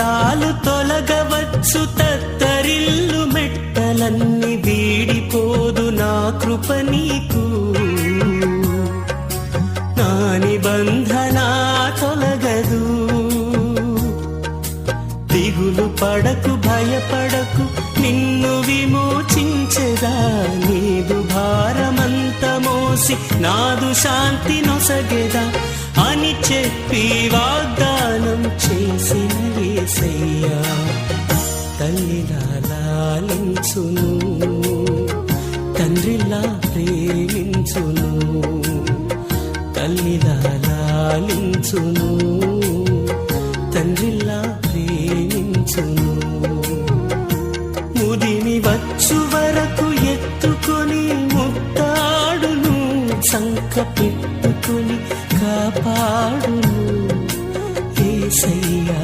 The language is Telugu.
కష్టాలు తొలగవచ్చు తత్తరిల్లు మెట్టలన్నీ వీడిపోదు నా కృప నీకు నా నిబంధన తొలగదు దిగులు పడకు భయపడకు నిన్ను విమోచించెదా నీదు భారమంత మోసి నాదు శాంతి నొసగెదా అని చెప్పి వాగ్దానం చేసిన యేసయ్యా తల్లిలా లాలించును తండ్రిలా ప్రేమించును తల్లిలా లాలించును తండ్రిలా ప్రేమించును ముదిమి వచ్చు వరకు ఎత్తుకొని ముద్దాడును సంక పెట్టుకొని కాపాడును యేసయ్యా